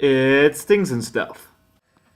It's Things and Stuff.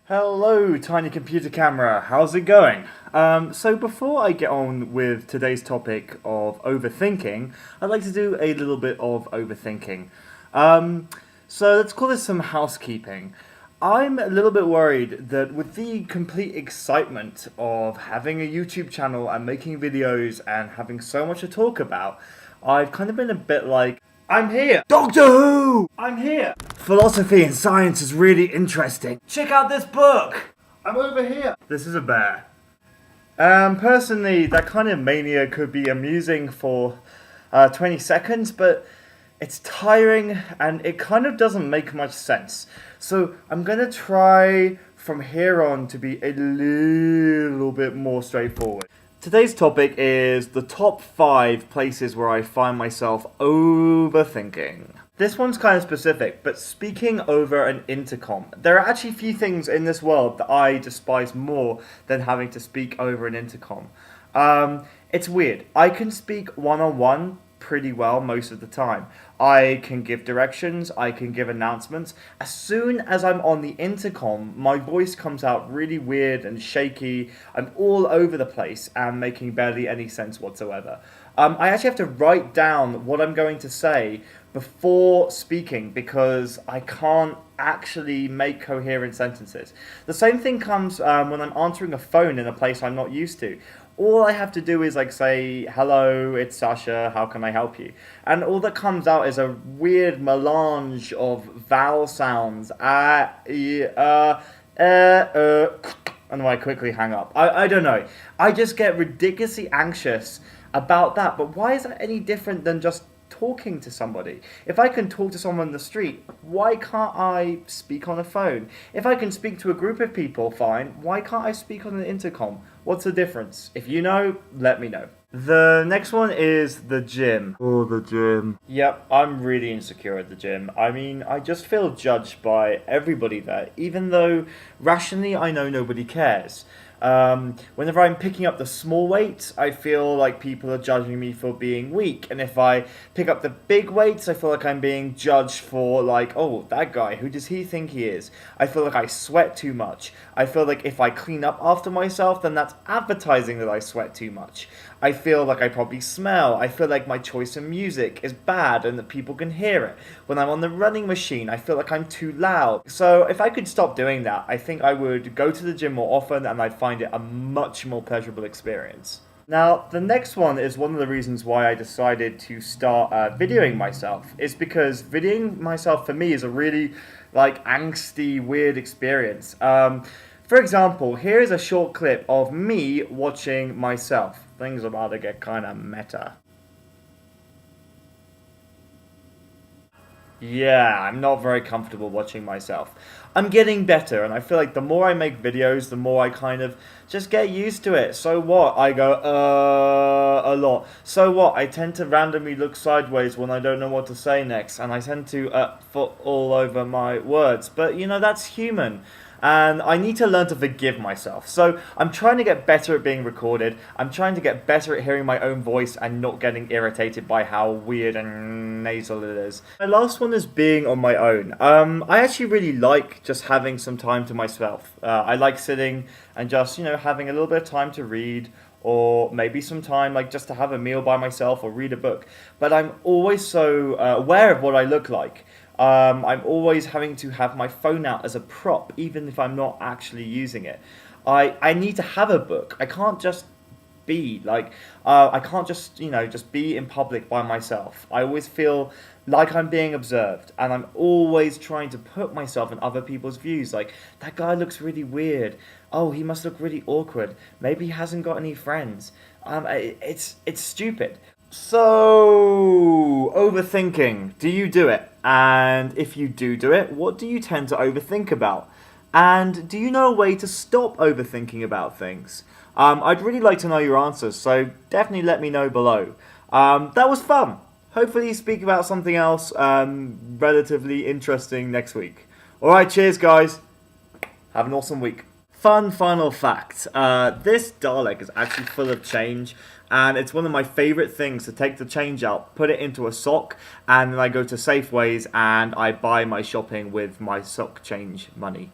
Hello, tiny computer camera. How's it going? So before I get on with today's topic of overthinking, I'd like to do a little bit of overthinking. So let's call this some housekeeping. I'm a little bit worried that with the complete excitement of having a YouTube channel and making videos and having so much to talk about, I've kind of been a bit like, I'm here! Doctor Who! I'm here! Philosophy and science is really interesting. Check out this book! I'm over here! This is a bear. Personally, that kind of mania could be amusing for 20 seconds, but it's tiring and it kind of doesn't make much sense. So I'm gonna try from here on to be a little bit more straightforward. Today's topic is the top 5 places where I find myself overthinking. This one's kind of specific, but speaking over an intercom. There are actually few things in this world that I despise more than having to speak over an intercom. It's weird. I can speak one-on-one pretty well most of the time. I can give directions, I can give announcements. As soon as I'm on the intercom, my voice comes out really weird and shaky. I'm all over the place and making barely any sense whatsoever. I actually have to write down what I'm going to say before speaking because I can't actually make coherent sentences. The same thing comes when I'm answering a phone in a place I'm not used to. All I have to do is say, hello, it's Sasha, how can I help you? And all that comes out is a weird melange of vowel sounds. And I quickly hang up. I don't know. I just get ridiculously anxious about that. But why is that any different than just talking to somebody? If I can talk to someone on the street, why can't I speak on a phone? If I can speak to a group of people, fine. Why can't I speak on an intercom? What's the difference? If you know, let me know. The next one is the gym. Oh, the gym. Yep, I'm really insecure at the gym. I mean, I just feel judged by everybody there, even though rationally I know nobody cares. Whenever I'm picking up the small weights, I feel like people are judging me for being weak. And if I pick up the big weights, I feel like I'm being judged for oh, that guy, who does he think he is? I feel like I sweat too much. I feel like if I clean up after myself, then that's advertising that I sweat too much. I feel like I probably smell. I feel like my choice in music is bad and that people can hear it. When I'm on the running machine, I feel like I'm too loud. So if I could stop doing that, I think I would go to the gym more often and I'd find it a much more pleasurable experience. Now, the next one is one of the reasons why I decided to start videoing myself. It's because videoing myself for me is a really angsty, weird experience. For example, here is a short clip of me watching myself. Things are about to get kind of meta. Yeah, I'm not very comfortable watching myself. I'm getting better, and I feel like the more I make videos, the more I kind of just get used to it. So what? I go, a lot. So what? I tend to randomly look sideways when I don't know what to say next, and I tend to foot all over my words. But, that's human. And I need to learn to forgive myself. So I'm trying to get better at being recorded. I'm trying to get better at hearing my own voice and not getting irritated by how weird and nasal it is. My last one is being on my own. I actually really like just having some time to myself. I like sitting and just, having a little bit of time to read, or maybe some time just to have a meal by myself or read a book. But I'm always so aware of what I look like. I'm always having to have my phone out as a prop, even if I'm not actually using it. I need to have a book. I can't just be I can't just just be in public by myself. I always feel like I'm being observed, and I'm always trying to put myself in other people's views. Like, that guy looks really weird. Oh, he must look really awkward. Maybe he hasn't got any friends. It's stupid. So, overthinking. Do you do it? And if you do it, what do you tend to overthink about? And do you know a way to stop overthinking about things? I'd really like to know your answers, so definitely let me know below. That was fun. Hopefully speak about something else relatively interesting next week. Alright, cheers guys. Have an awesome week. Fun final fact. This Dalek is actually full of change. and it's one of my favourite things to take the change out, put it into a sock, and then I go to Safeways and I buy my shopping with my sock change money.